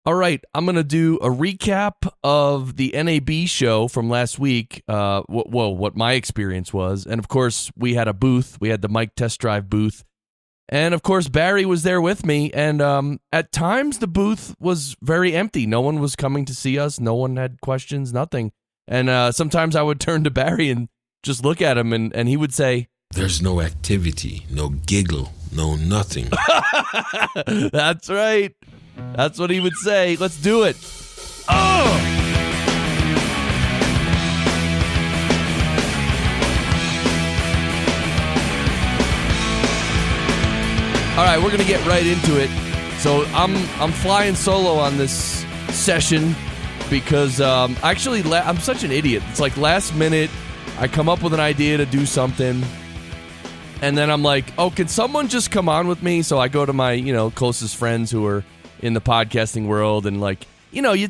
All right, I'm going to do a recap of the NAB show from last week, what my experience was. And, of course, we had a booth. We had the mic test drive booth. And, of course, Barry was there with me. And at times, the booth was very empty. No one was coming to see us. No one had questions, nothing. And sometimes I would turn to Barry and just look at him, and he would say, "There's no activity, no giggle, no nothing." That's right. That's what he would say. Let's do it. Oh! All right, we're going to get right into it. So I'm flying solo on this session because actually I'm such an idiot. It's like last minute, I come up with an idea to do something, and then I'm like, oh, can someone just come on with me? So I go to my, closest friends who are in the podcasting world, and like, you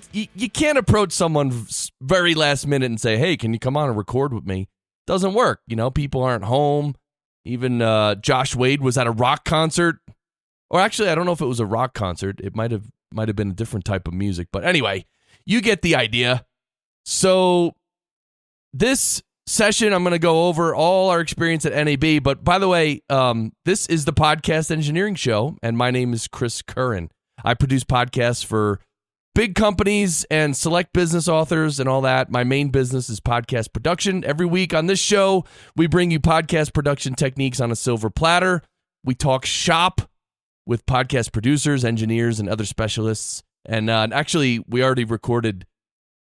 can't approach someone very last minute and say, hey, can you come on and record with me? Doesn't work. People aren't home. Even Josh Wade was at a rock concert, or actually, I don't know if it was a rock concert. It might have been a different type of music, but anyway, you get the idea. So this session, I'm going to go over all our experience at NAB. But by the way, this is the Podcast Engineering Show, and my name is Chris Curran. I produce podcasts for big companies and select business authors and all that. My main business is podcast production. Every week on this show, we bring you podcast production techniques on a silver platter. We talk shop with podcast producers, engineers, and other specialists. And actually, we already recorded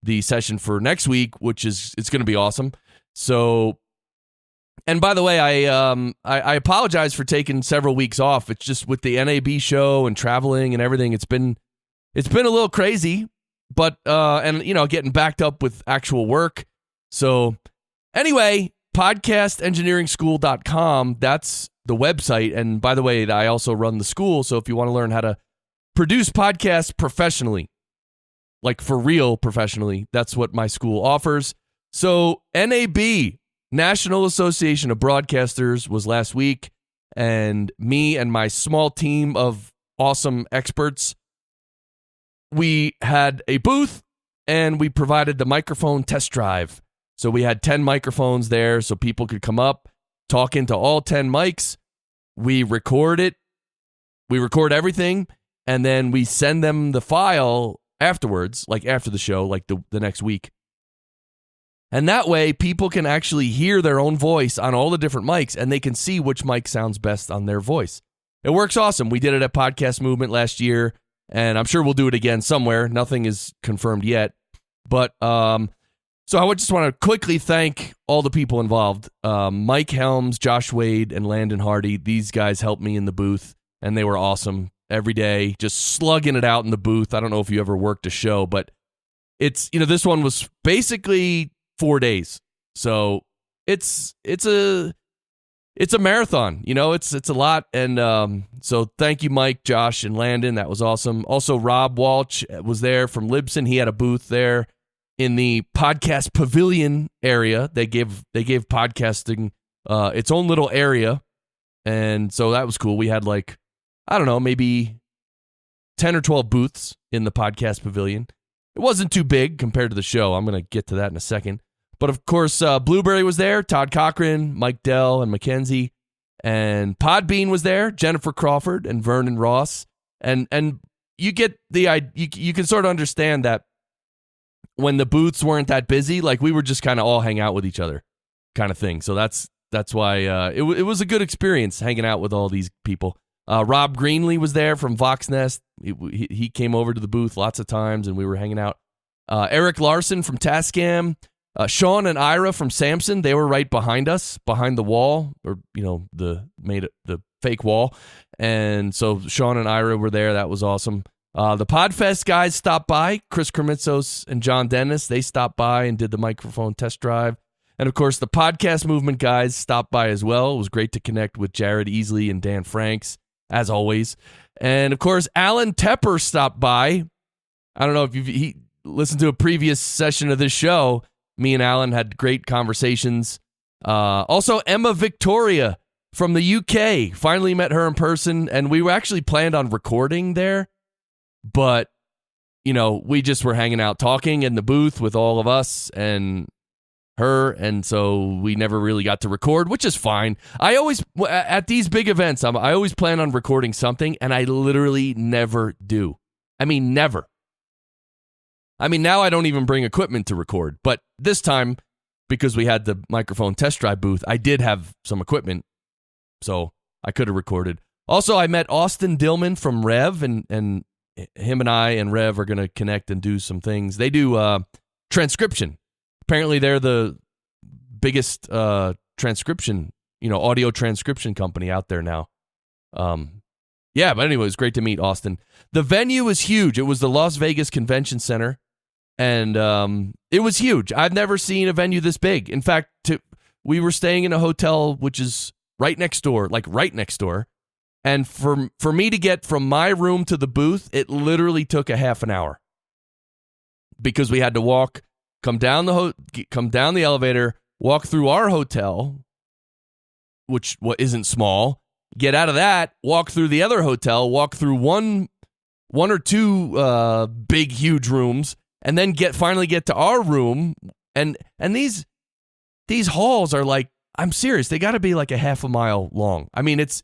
the session for next week, which it's going to be awesome. So, and by the way, I apologize for taking several weeks off. It's just with the NAB show and traveling and everything. It's been a little crazy, but getting backed up with actual work. So anyway, podcastengineeringschool.com, that's the website. And by the way, I also run the school. So if you want to learn how to produce podcasts professionally, like for real professionally, that's what my school offers. So NAB, National Association of Broadcasters, was last week, and me and my small team of awesome experts, we had a booth, and we provided the microphone test drive. So we had 10 microphones there so people could come up, talk into all 10 mics. We record it. We record everything, and then we send them the file afterwards, like after the show, like the next week. And that way, people can actually hear their own voice on all the different mics, and they can see which mic sounds best on their voice. It works awesome. We did it at Podcast Movement last year, and I'm sure we'll do it again somewhere. Nothing is confirmed yet. But so I would just want to quickly thank all the people involved. Mike Helms, Josh Wade, and Landen Hardy. These guys helped me in the booth, and they were awesome every day, just slugging it out in the booth. I don't know if you ever worked a show, but it's, this one was basically 4 days. So it's a marathon, it's a lot. And so thank you, Mike, Josh, and Landen. That was awesome. Also, Rob Walch was there from Libsyn. He had a booth there in the podcast pavilion area. They gave podcasting its own little area. And so that was cool. We had maybe 10 or 12 booths in the podcast pavilion. It wasn't too big compared to the show. I'm going to get to that in a second. But, of course, Blubrry was there, Todd Cochrane, Mike Dell, and MacKenzie. And Podbean was there, Jennifer Crawford and Vernon Ross. And you get the idea. You can sort of understand that when the booths weren't that busy, like we would just kind of all hang out with each other kind of thing. So that's why it was a good experience hanging out with all these people. Rob Greenlee was there from Voxnest. He came over to the booth lots of times, and we were hanging out. Eric Larsen from Tascam. Sean and Ira from Samson, they were right behind us, behind the wall, or the fake wall. And so Sean and Ira were there. That was awesome. The Podfest guys stopped by. Chris Krimitsos and John Dennis, they stopped by and did the microphone test drive. And of course, the Podcast Movement guys stopped by as well. It was great to connect with Jared Easley and Dan Franks, as always. And of course, Allan Tepper stopped by. I don't know if he listened to a previous session of this show. Me and Allan had great conversations. Also, Emma Victoria from the UK. Finally met her in person, and we were actually planned on recording there, but we just were hanging out talking in the booth with all of us and her, and so we never really got to record, which is fine. I always, at these big events, I always plan on recording something, and I literally never do. I mean, never. I mean, now I don't even bring equipment to record, but this time, because we had the microphone test drive booth, I did have some equipment, so I could have recorded. Also, I met Austin Dillman from Rev, and him and I and Rev are going to connect and do some things. They do transcription. Apparently, they're the biggest transcription, audio transcription company out there now. Yeah, but anyway, it was great to meet Austin. The venue was huge. It was the Las Vegas Convention Center, and it was huge. I've never seen a venue this big. In fact, we were staying in a hotel which is right next door, and for me to get from my room to the booth, it literally took a half an hour because we had to come down the elevator, walk through our hotel, which isn't small, get out of that, walk through the other hotel, walk through one or two big, huge rooms, and then finally get to our room. And these halls are like, I'm serious, they got to be like a half a mile long. I mean, it's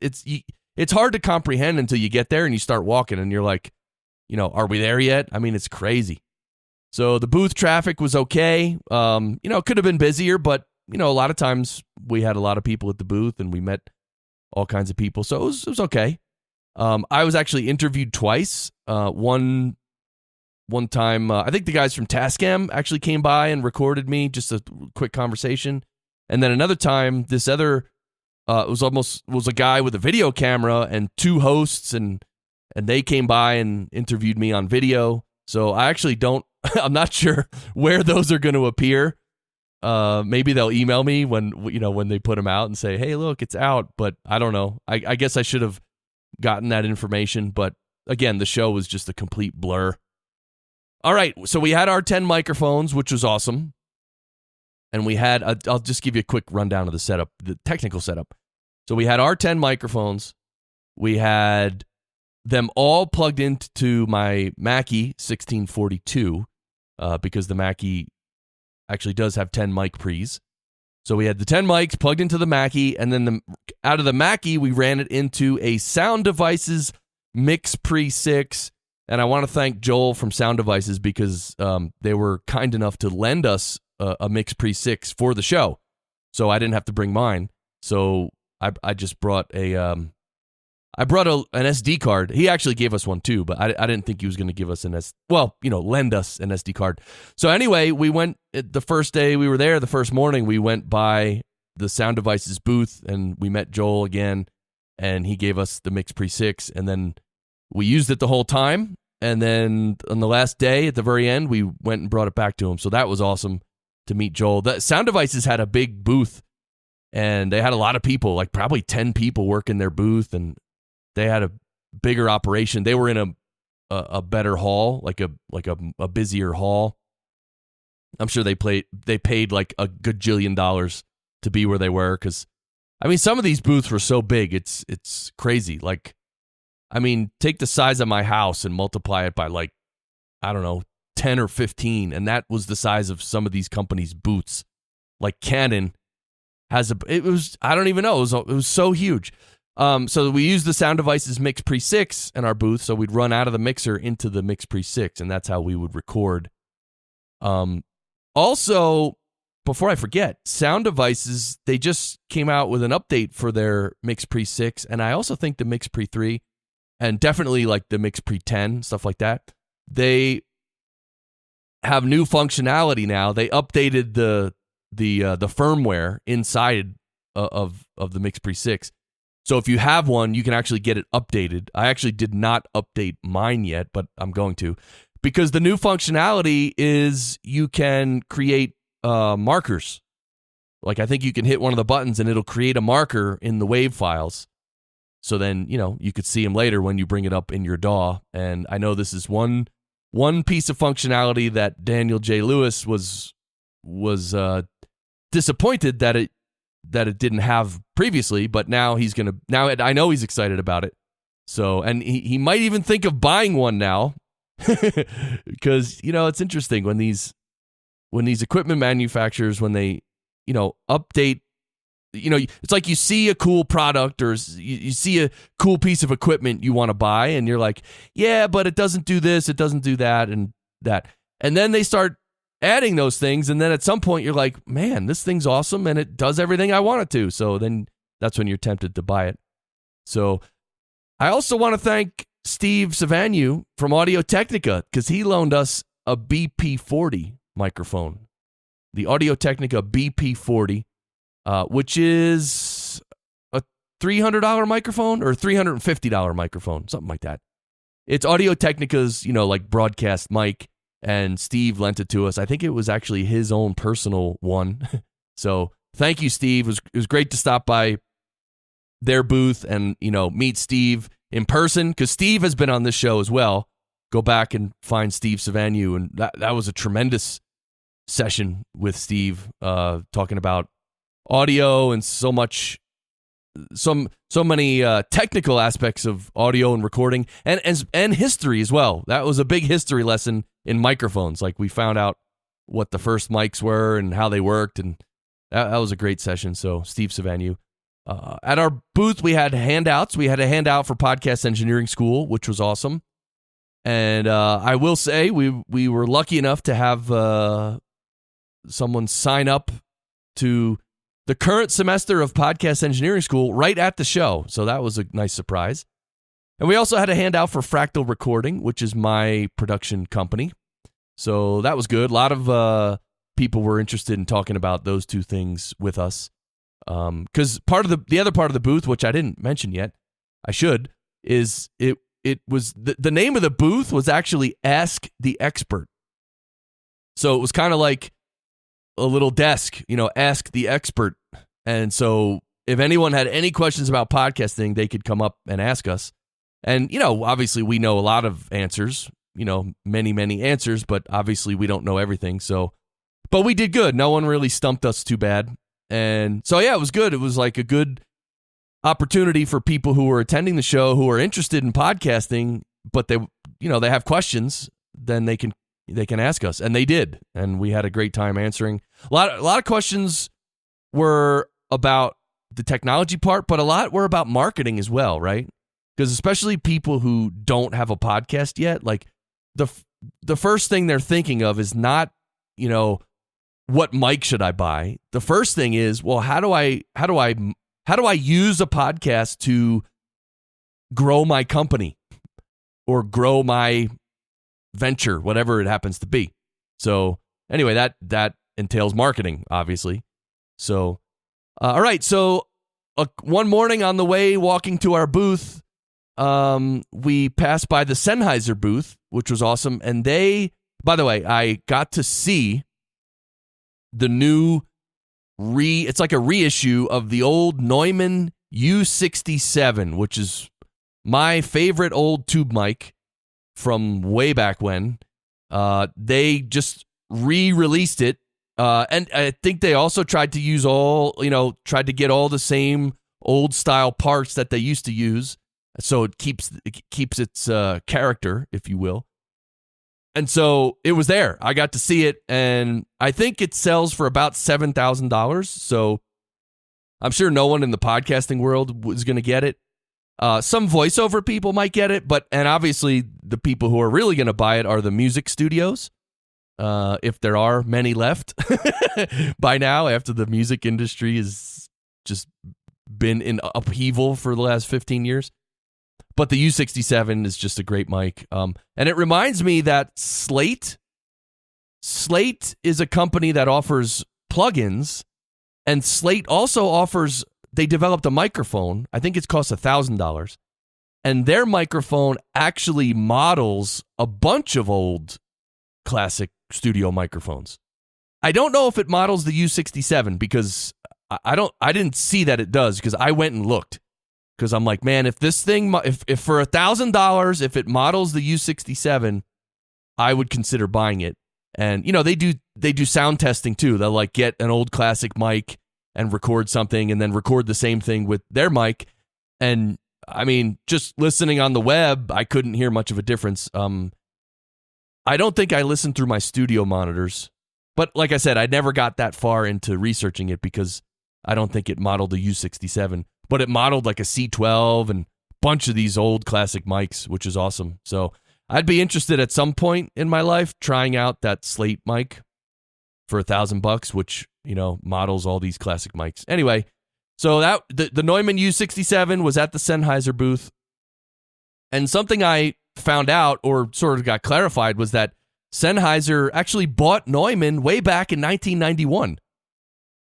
hard to comprehend until you get there and you start walking, and you're like, are we there yet? I mean, it's crazy. So the booth traffic was okay. It could have been busier, but, a lot of times we had a lot of people at the booth and we met all kinds of people. So it was okay. I was actually interviewed twice. One time, I think the guys from Tascam actually came by and recorded me, just a quick conversation. And then another time, this other, was a guy with a video camera and two hosts, and they came by and interviewed me on video. So I actually I'm not sure where those are going to appear. Maybe they'll email me when they put them out and say, hey, look, it's out. But I don't know. I guess I should have gotten that information. But again, the show was just a complete blur. All right. So we had our 10 microphones, which was awesome. And we had, I'll just give you a quick rundown of the setup, the technical setup. So we had our 10 microphones. We had them all plugged into my Mackie 1642, because the Mackie actually does have 10 mic pre's. So we had the 10 mics plugged into the Mackie, and then out of the Mackie, we ran it into a Sound Devices Mix Pre 6. And I want to thank Joel from Sound Devices because they were kind enough to lend us a Mix Pre 6 for the show. So I didn't have to bring mine. So I just brought an SD card. He actually gave us one too, but I didn't think he was going to give us lend us an SD card. So anyway, we went the first day we were there, the first morning, we went by the Sound Devices booth and we met Joel again, and he gave us the Mix Pre 6, and then we used it the whole time. And then on the last day at the very end, we went and brought it back to him. So that was awesome to meet Joel. The Sound Devices had a big booth, and they had a lot of people, like probably 10 people working their booth, and they had a bigger operation. They were in a better hall, like a busier hall. I'm sure they paid like a gajillion dollars to be where they were, because I mean, some of these booths were so big, it's crazy. Like, I mean, take the size of my house and multiply it by like, I don't know, 10 or 15, and that was the size of some of these companies' booths. Like Canon has it was so huge. So we used the Sound Devices Mix Pre 6 in our booth, so we'd run out of the mixer into the Mix Pre 6, and that's how we would record. Also, before I forget, Sound Devices, they just came out with an update for their Mix Pre 6, and I also think the Mix Pre 3, and definitely like the Mix Pre 10, stuff like that. They have new functionality now. They updated the firmware inside of the Mix Pre 6. So if you have one, you can actually get it updated. I actually did not update mine yet, but I'm going to. Because the new functionality is you can create markers. Like, I think you can hit one of the buttons and it'll create a marker in the WAV files. So then, you could see them later when you bring it up in your DAW. And I know this is one piece of functionality that Daniel J. Lewis was disappointed that it didn't have previously, but now I know he's excited about it. So, and he might even think of buying one now because it's interesting when these equipment manufacturers, when they update, it's like you see a cool product or you see a cool piece of equipment you want to buy, and you're like, yeah, but it doesn't do this, it doesn't do that, and then they start adding those things, and then at some point you're like, man, this thing's awesome and it does everything I want it to. So then that's when you're tempted to buy it. So I also want to thank Steve Savanyu from Audio-Technica, because he loaned us a BP40 microphone, the Audio-Technica BP40, which is a $300 microphone or $350 microphone, something like that. It's Audio-Technica's, like broadcast mic, and Steve lent it to us. I think it was actually his own personal one. So thank you, Steve. It was great to stop by their booth and, meet Steve in person, because Steve has been on this show as well. Go back and find Steve Savanyu, and that was a tremendous session with Steve, talking about audio and so many technical aspects of audio and recording, and history as well. That was a big history lesson in microphones. Like, we found out what the first mics were and how they worked, and that was a great session. So Steve Savanyu. At our booth, we had handouts. We had a handout for Podcast Engineering School, which was awesome. And I will say we were lucky enough to have someone sign up to the current semester of Podcast Engineering School right at the show. So that was a nice surprise. And we also had a handout for Fractal Recording, which is my production company. So that was good. A lot of people were interested in talking about those two things with us. Because part of the other part of the booth, which I didn't mention yet, I should, is it was the name of the booth was actually Ask the Expert. So it was kind of like a little desk, Ask the Expert. And so if anyone had any questions about podcasting, they could come up and ask us. And, obviously we know a lot of answers, many, many answers, but obviously we don't know everything. So, but we did good. No one really stumped us too bad. And so, yeah, it was good. It was like a good opportunity for people who were attending the show who are interested in podcasting, but they have questions, then they can ask us. And they did. And we had a great time answering. A lot of questions were about the technology part, but a lot were about marketing as well, right? Because especially people who don't have a podcast yet, like the first thing they're thinking of is not, what mic should I buy? The first thing is, well, how do I use a podcast to grow my company or grow my venture, whatever it happens to be? So anyway, that entails marketing, obviously. So, all right. So one morning on the way walking to our booth, we passed by the Sennheiser booth, which was awesome. And by the way, I got to see the new it's like a reissue of the old Neumann U67, which is my favorite old tube mic from way back when. They just re-released it. And I think they also tried to use tried to get all the same old style parts that they used to use. So it keeps its character, if you will. And so it was there. I got to see it, and I think it sells for about $7,000. So I'm sure no one in the podcasting world was going to get it. Some voiceover people might get it, and obviously the people who are really going to buy it are the music studios, if there are many left by now, after the music industry has just been in upheaval for the last 15 years. But the U67 is just a great mic. And it reminds me that Slate is a company that offers plugins, and Slate also offers, they developed a microphone. I think it costs $1,000. And their microphone actually models a bunch of old classic studio microphones. I don't know if it models the U67 because I didn't see that it does, because I went and looked. Because I'm like, man, if this thing, if for $1,000, if it models the U67, I would consider buying it. And they do sound testing too. They'll like get an old classic mic and record something, and then record the same thing with their mic. And I mean, just listening on the web, I couldn't hear much of a difference. I don't think I listened through my studio monitors. But like I said, I never got that far into researching it because I don't think it modeled a U67. But it modeled like a C12 and a bunch of these old classic mics, which is awesome. So I'd be interested at some point in my life trying out that Slate mic for $1,000, which, models all these classic mics. Anyway, so that the Neumann U67 was at the Sennheiser booth. And something I found out, or sort of got clarified, was that Sennheiser actually bought Neumann way back in 1991.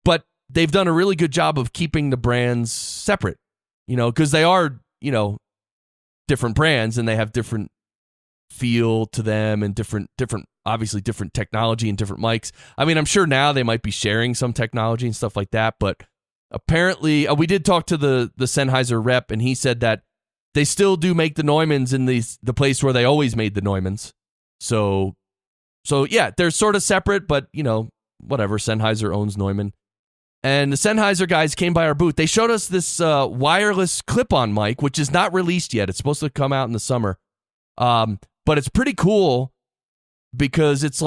But they've done a really good job of keeping the brands separate, because they are, different brands and they have different feel to them and different, obviously different technology and different mics. I mean, I'm sure now they might be sharing some technology and stuff like that, but apparently we did talk to the Sennheiser rep, and he said that they still do make the Neumanns in the place where they always made the Neumanns. So yeah, they're sort of separate, but whatever. Sennheiser owns Neumann. And the Sennheiser guys came by our booth. They showed us this wireless clip-on mic, which is not released yet. It's supposed to come out in the summer. But it's pretty cool because it's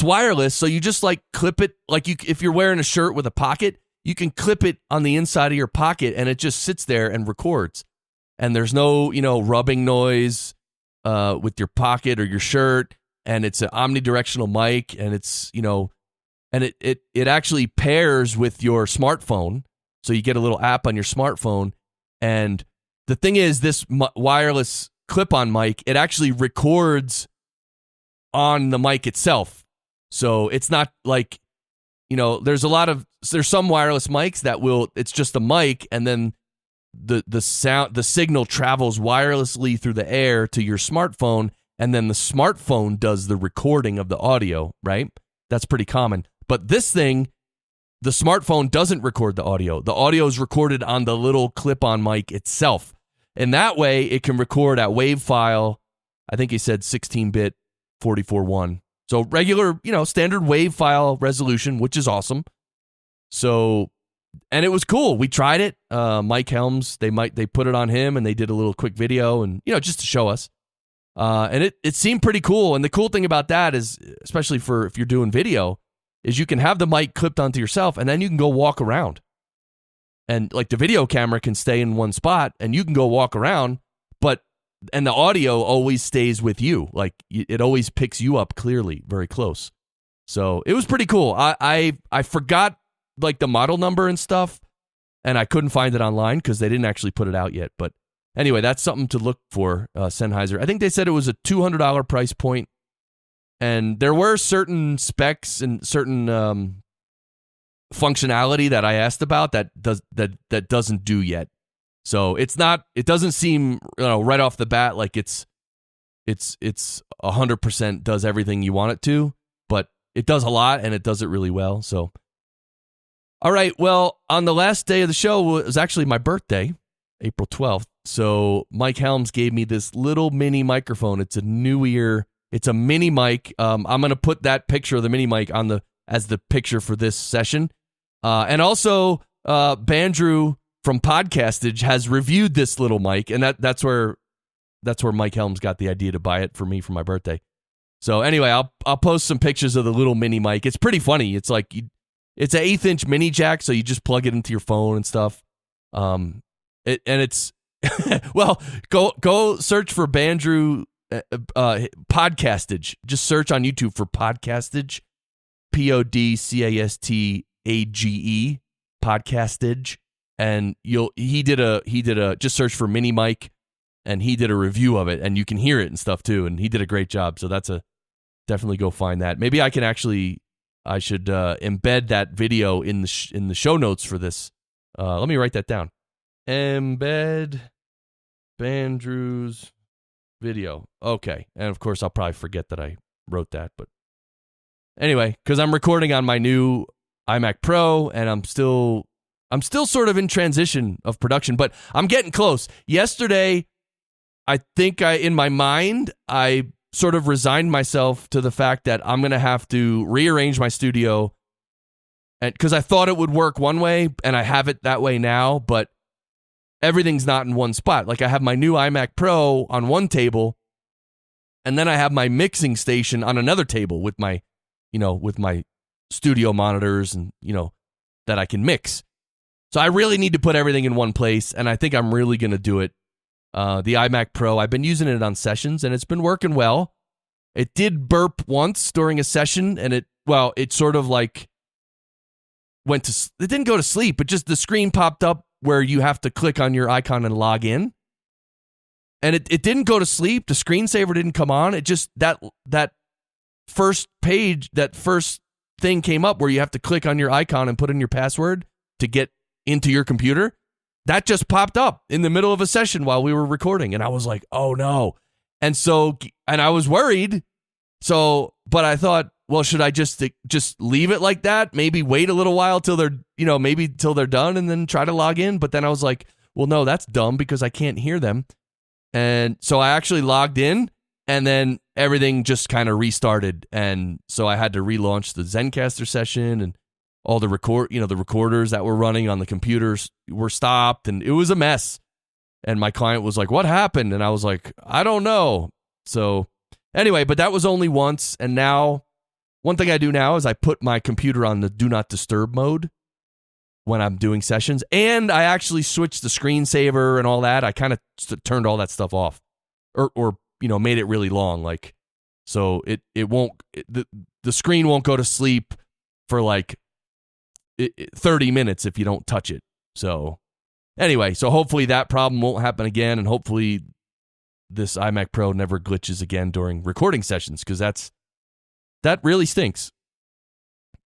wireless. So you just clip it. If you're wearing a shirt with a pocket, you can clip it on the inside of your pocket and it just sits there and records. And there's no, rubbing noise with your pocket or your shirt. And it's an omnidirectional mic, and it's, and it actually pairs with your smartphone. So you get a little app on your smartphone. And the thing is, this wireless clip-on mic, it actually records on the mic itself. So it's not like, there's some wireless mics that it's just a mic, and then the signal travels wirelessly through the air to your smartphone, and then the smartphone does the recording of the audio, right? That's pretty common. But this thing, the smartphone doesn't record the audio. The audio is recorded on the little clip-on mic itself. And that way, it can record at wave file, I think he said 16-bit 44.1. So regular, standard wave file resolution, which is awesome. So, and it was cool. We tried it. Mike Helms, they put it on him, and they did a little quick video, and just to show us. And it seemed pretty cool. And the cool thing about that is, especially for if you're doing video, is you can have the mic clipped onto yourself, and then you can go walk around. And the video camera can stay in one spot, and you can go walk around, and the audio always stays with you. It always picks you up clearly, very close. So it was pretty cool. I forgot the model number and stuff, and I couldn't find it online because they didn't actually put it out yet. But anyway, that's something to look for, Sennheiser. I think they said it was a $200 price point, and there were certain specs and certain functionality that I asked about that doesn't do yet. So it doesn't seem right off the bat like it's 100% does everything you want it to, but it does a lot, and it does it really well. So all right, well, on the last day of the show was actually my birthday, April 12th. So Mike Helms gave me this little mini microphone. It's a Neewer. It's a mini mic. I'm going to put that picture of the mini mic as the picture for this session. And also, Bandrew from Podcastage has reviewed this little mic, and that's where Mike Helms got the idea to buy it for me for my birthday. So anyway, I'll post some pictures of the little mini mic. It's pretty funny. It's it's an 1/8-inch mini jack, so you just plug it into your phone and stuff. It's well, go search for Bandrew Podcastage. Just search on YouTube for Podcastage, Podcastage, Podcastage, and he did a just search for mini mic, and he did a review of it, and you can hear it and stuff too, and he did a great job. So definitely go find that. Maybe I should embed that video in the show notes for this. Let me write that down. Embed Bandrew's video. Okay. And of course, I'll probably forget that I wrote that. But anyway, because I'm recording on my new iMac Pro, and I'm still sort of in transition of production, but I'm getting close. Yesterday, I think in my mind, I sort of resigned myself to the fact that I'm going to have to rearrange my studio, and because I thought it would work one way, and I have it that way now, but everything's not in one spot. I have my new iMac Pro on one table, And then I have my mixing station on another table with my studio monitors and, that I can mix. So I really need to put everything in one place, and I think I'm really going to do it. The iMac Pro, I've been using it on sessions, and it's been working well. It did burp once during a session, and it sort of like it didn't go to sleep, but just the screen popped up where you have to click on your icon and log in. And it didn't go to sleep. The screensaver didn't come on. It just, that first page, that first thing came up where you have to click on your icon and put in your password to get into your computer. That just popped up in the middle of a session while we were recording. And I was like, oh no. And I was worried. But I thought, well, should I just leave it like that? Maybe wait a little while till they're done and then try to log in. But then I was like, well, no, that's dumb because I can't hear them. And so I actually logged in, and then everything just kind of restarted. And so I had to relaunch the Zencastr session, and all the recorders that were running on the computers were stopped, and it was a mess. And my client was like, what happened? And I was like, I don't know. So anyway, but that was only once. And now, one thing I do now is I put my computer on the do not disturb mode when I'm doing sessions. And I actually switched the screensaver and all that. I kind of turned all that stuff off or made it really long. Like, so the screen won't go to sleep for like 30 minutes if you don't touch it. So anyway, so hopefully that problem won't happen again. And hopefully this iMac Pro never glitches again during recording sessions, because that really stinks.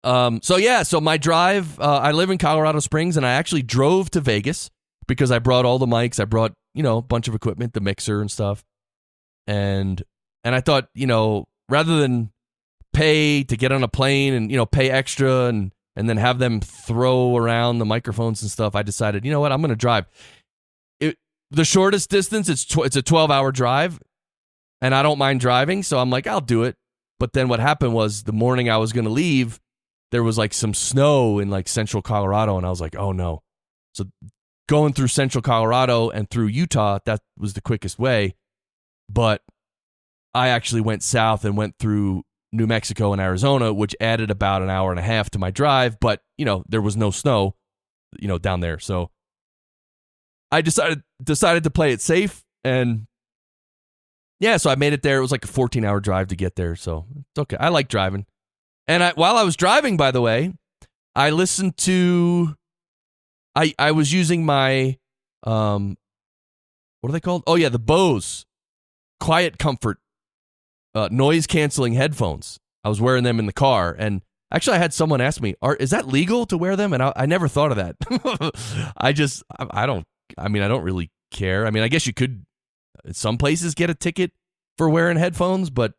So my drive, I live in Colorado Springs, and I actually drove to Vegas because I brought all the mics. I brought, a bunch of equipment, the mixer and stuff. And I thought, rather than pay to get on a plane and, pay extra and then have them throw around the microphones and stuff, I decided, you know what, I'm going to drive. The shortest distance, it's a 12-hour drive, and I don't mind driving, so I'm like, I'll do it. But then what happened was the morning I was going to leave, there was like some snow in like central Colorado, and I was like, oh no. So going through central Colorado and through Utah, that was the quickest way. But I actually went south and went through New Mexico and Arizona, which added about an hour and a half to my drive. But, there was no snow, down there. So I decided to play it safe. And yeah, so I made it there. It was like a 14-hour drive to get there. So it's okay. I like driving. And while I was driving, by the way, I listened to, I was using my, what are they called? Oh yeah, the Bose Quiet Comfort noise-canceling headphones. I was wearing them in the car, and actually I had someone ask me, is that legal to wear them? And I never thought of that. I don't really care. I mean, I guess you could, in some places, get a ticket for wearing headphones, but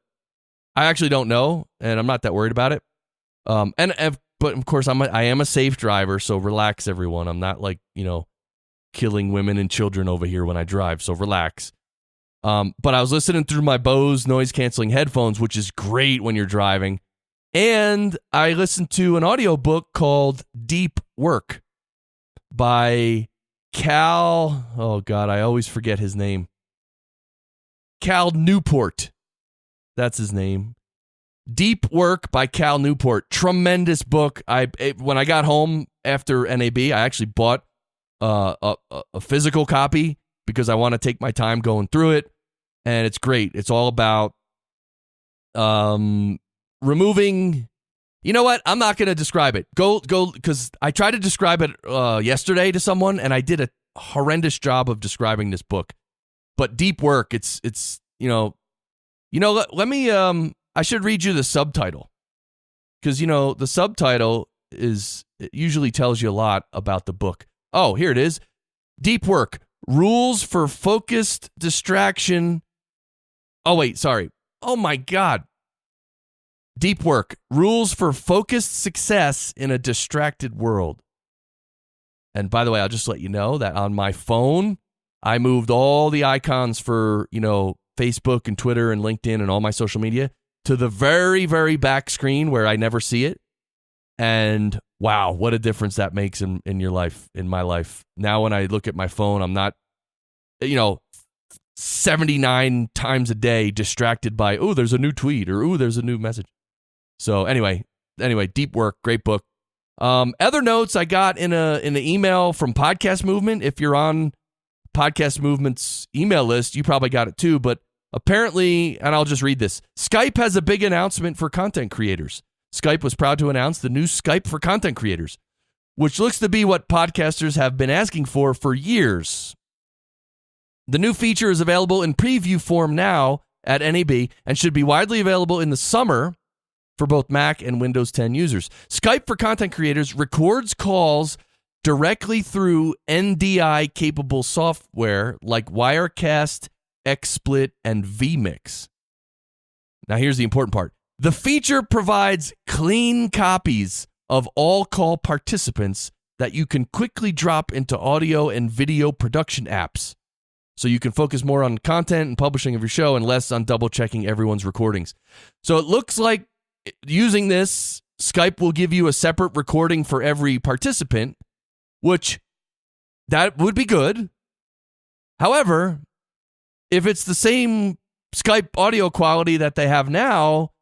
I actually don't know, and I'm not that worried about it. But of course, I am a safe driver, so relax, everyone. I'm not like, killing women and children over here when I drive, so relax. But I was listening through my Bose noise-canceling headphones, which is great when you're driving, and I listened to an audiobook called Deep Work by Cal, oh God, I always forget his name. Cal Newport. That's his name. Deep Work by Cal Newport. Tremendous book. When I got home after NAB, I actually bought a physical copy because I want to take my time going through it, and it's great. It's all about removing. You know what? I'm not going to describe it. Go, because I tried to describe it yesterday to someone, and I did a horrendous job of describing this book. But Deep Work, it's let me, I should read you the subtitle, because, the subtitle it usually tells you a lot about the book. Oh, here it is. Deep Work, Rules for Focused Distraction. Oh, wait, sorry. Oh, my God. Deep Work, Rules for Focused Success in a Distracted World. And by the way, I'll just let you know that on my phone, I moved all the icons for, Facebook and Twitter and LinkedIn and all my social media to the very, very back screen where I never see it. And wow, what a difference that makes in your life, in my life. Now when I look at my phone, I'm not, 79 times a day distracted by, oh, there's a new tweet or, oh, there's a new message. So anyway, deep work, great book. Other notes I got in an email from Podcast Movement. If you're on Podcast Movement's email list, you probably got it too. But apparently, and I'll just read this, Skype has a big announcement for content creators. Skype was proud to announce the new Skype for content creators, which looks to be what podcasters have been asking for years. The new feature is available in preview form now at NAB and should be widely available in the summer for both Mac and Windows 10 users. Skype for content creators records calls directly through NDI-capable software like Wirecast, XSplit, and vMix. Now here's the important part. The feature provides clean copies of all call participants that you can quickly drop into audio and video production apps. So you can focus more on content and publishing of your show and less on double-checking everyone's recordings. So it looks like using this, Skype will give you a separate recording for every participant, which that would be good. However, if it's the same Skype audio quality that they have now,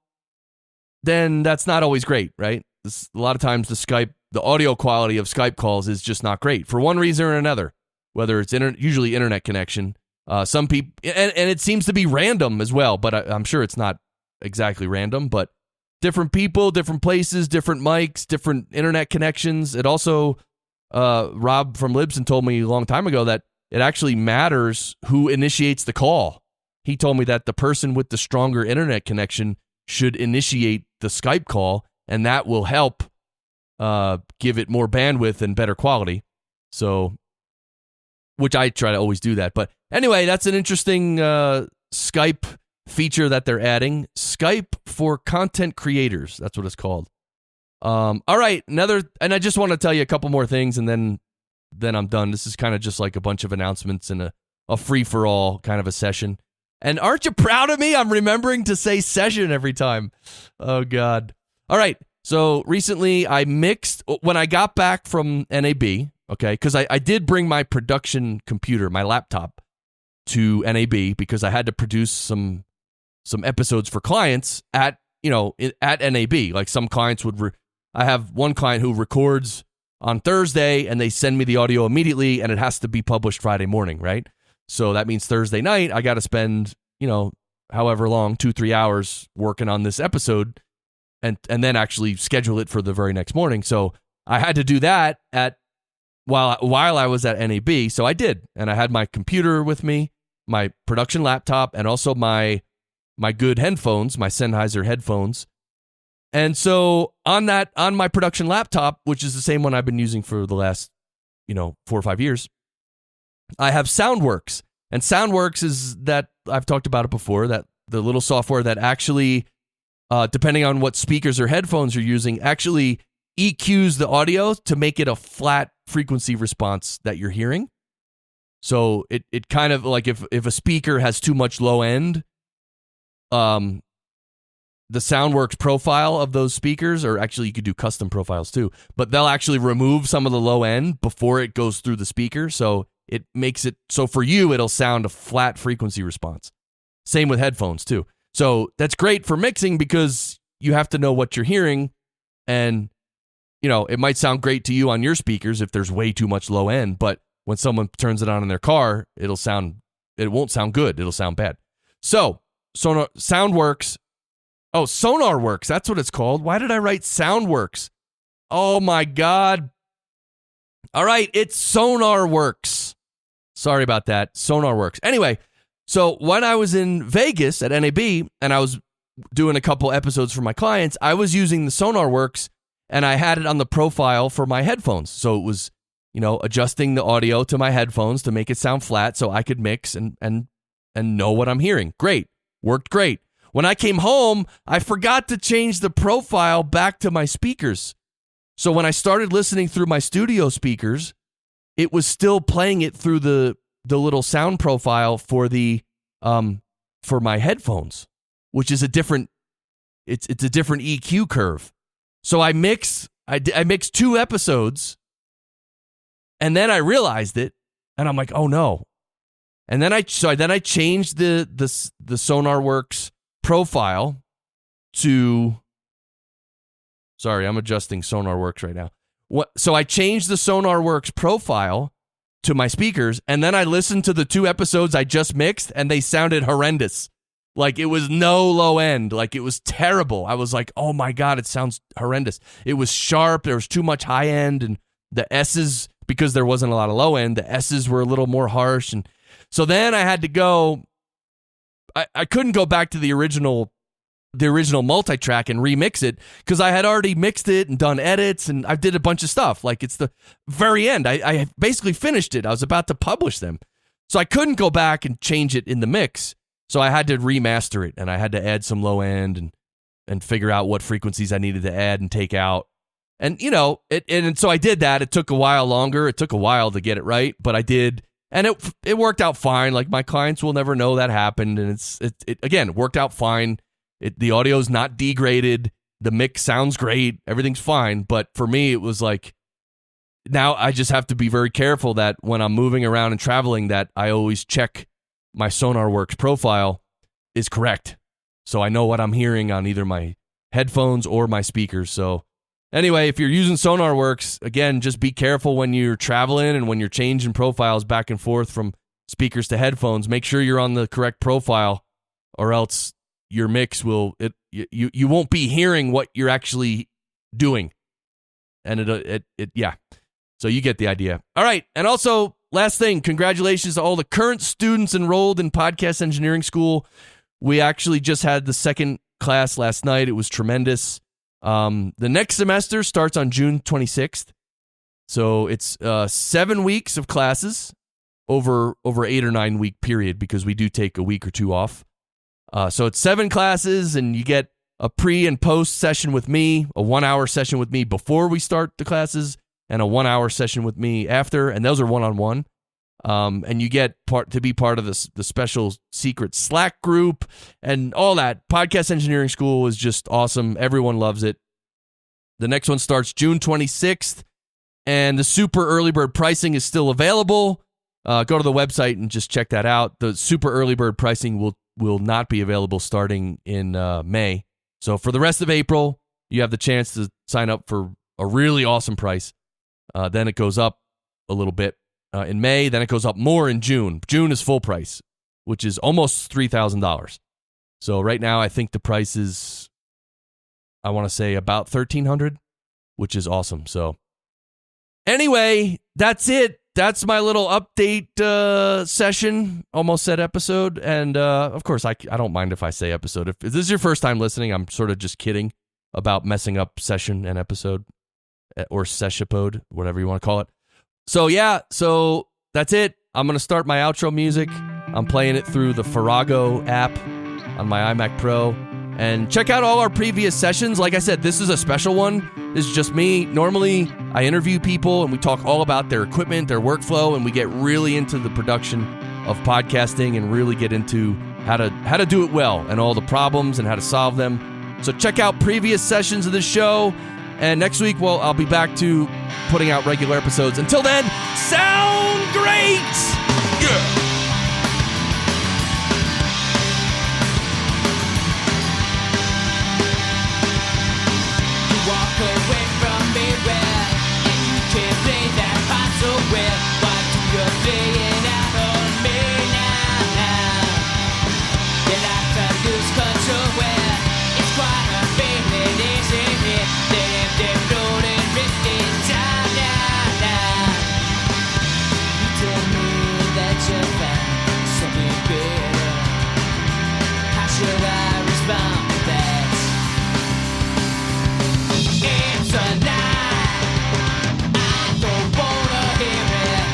then that's not always great, right? A lot of times the audio quality of Skype calls is just not great for one reason or another. Whether it's usually internet connection, some people, and it seems to be random as well, but I'm sure it's not exactly random, but different people, different places, different mics, different internet connections. It also, Rob from Libsyn told me a long time ago that it actually matters who initiates the call. He told me that the person with the stronger internet connection should initiate the Skype call, and that will help give it more bandwidth and better quality. So, which I try to always do that. But anyway, that's an interesting Skype feature that they're adding. Skype for content creators. That's what it's called. All right, and I just want to tell you a couple more things, and then I'm done. This is kind of just like a bunch of announcements and a free-for-all kind of a session. And aren't you proud of me? I'm remembering to say session every time. Oh, God. All right, so recently I mixed, when I got back from NAB, okay, because I did bring my production computer, my laptop, to NAB because I had to produce some episodes for clients at NAB. Like some clients I have one client who records on Thursday and they send me the audio immediately and it has to be published Friday morning, right? So that means Thursday night I got to spend, however long, 2-3 hours working on this episode and then actually schedule it for the very next morning. So I had to do that while I was at NAB, so I did. And I had my computer with me, my production laptop, and also my good headphones, my Sennheiser headphones. And so on my production laptop, which is the same one I've been using for the last, 4 or 5 years, I have SoundWorks. And SoundWorks is that, I've talked about it before, that the little software that actually, depending on what speakers or headphones you're using, actually EQs the audio to make it a flat frequency response that you're hearing. So it kind of like if a speaker has too much low end, the SoundWorks profile of those speakers, or actually you could do custom profiles too, but they'll actually remove some of the low end before it goes through the speaker. So it makes it so for you, it'll sound a flat frequency response. Same with headphones too. So that's great for mixing because you have to know what you're hearing, and it might sound great to you on your speakers if there's way too much low end, but when someone turns it on in their car, it won't sound good. It'll sound bad. So SoundWorks. Oh, SonarWorks. That's what it's called. Why did I write SoundWorks? Oh my God. All right, it's SonarWorks. Sorry about that. SonarWorks. Anyway, so when I was in Vegas at NAB and I was doing a couple episodes for my clients, I was using the SonarWorks and I had it on the profile for my headphones. So it was, adjusting the audio to my headphones to make it sound flat so I could mix and know what I'm hearing. Great. Worked great. When I came home, I forgot to change the profile back to my speakers. So when I started listening through my studio speakers, it was still playing it through the little sound profile for for my headphones, which is a different EQ curve. So I mixed 2 episodes, and then I realized it, and I'm like, oh no, And then I changed the SonarWorks profile to. Sorry, I'm adjusting SonarWorks right now. So I changed the SonarWorks profile to my speakers, and then I listened to the 2 episodes I just mixed, and they sounded horrendous. Like, it was no low end. Like, it was terrible. I was like, oh my God, it sounds horrendous. It was sharp. There was too much high end, and the S's, because there wasn't a lot of low end, the S's were a little more harsh. And so then I had to go, I couldn't go back to the original multi-track and remix it because I had already mixed it and done edits, and I did a bunch of stuff. Like, it's the very end. I basically finished it. I was about to publish them. So I couldn't go back and change it in the mix. So I had to remaster it, and I had to add some low end and figure out what frequencies I needed to add and take out. And, and so I did that. It took a while longer. It took a while to get it right, but I did. And it worked out fine. Like, my clients will never know that happened. And it again, worked out fine. The audio's not degraded. The mix sounds great. Everything's fine. But for me, it was like, now I just have to be very careful that when I'm moving around and traveling, that I always check my SonarWorks profile is correct. So I know what I'm hearing on either my headphones or my speakers. So anyway, if you're using SonarWorks, again, just be careful when you're traveling and when you're changing profiles back and forth from speakers to headphones. Make sure you're on the correct profile, or else your mix you won't be hearing what you're actually doing. And yeah. So you get the idea. All right. And also, last thing, congratulations to all the current students enrolled in Podcast Engineering School. We actually just had the second class last night. It was tremendous. The next semester starts on June 26th. So it's 7 weeks of classes over 8 or 9 week period, because we do take a week or 2 off. So it's 7 classes, and you get a pre and post session with me, a 1-hour session with me before we start the classes, and a 1-hour session with me after, and those are one-on-one. And you get to be part of the special secret Slack group and all that. Podcast Engineering School is just awesome. Everyone loves it. The next one starts June 26th, and the super early bird pricing is still available. Go to the website and just check that out. The super early bird pricing will not be available starting in May. So for the rest of April, you have the chance to sign up for a really awesome price. Then it goes up a little bit in May. Then it goes up more in June. June is full price, which is almost $3,000. So right now, I think the price is, I want to say, about $1,300, which is awesome. So anyway, that's it. That's my little update session. Almost said episode. And of course, I don't mind if I say episode. If this is your first time listening, I'm sort of just kidding about messing up session and episode, or seshapode, whatever you want to call it. So yeah, so that's it. I'm going to start my outro music. I'm playing it through the Farrago app on my iMac Pro. And check out all our previous sessions. Like I said, this is a special one. This is just me. Normally, I interview people and we talk all about their equipment, their workflow, and we get really into the production of podcasting and really get into how to do it well and all the problems and how to solve them. So check out previous sessions of this show. And next week, well, I'll be back to putting out regular episodes. Until then, sound great! Yeah! Tonight, I don't wanna hear it.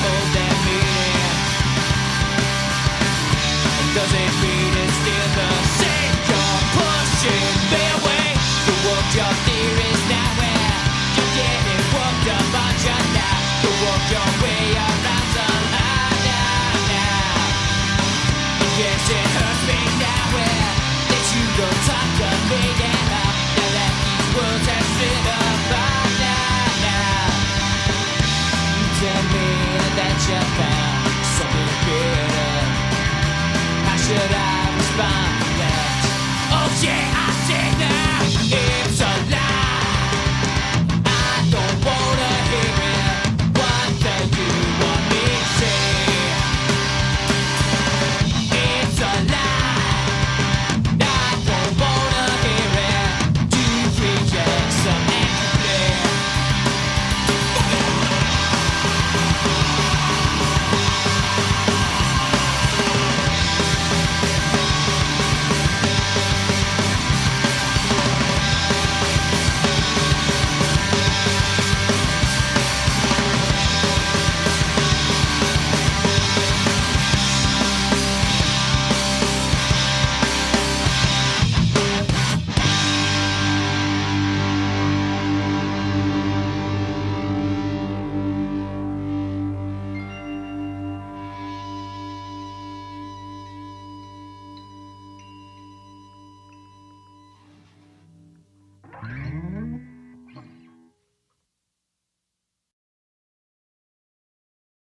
people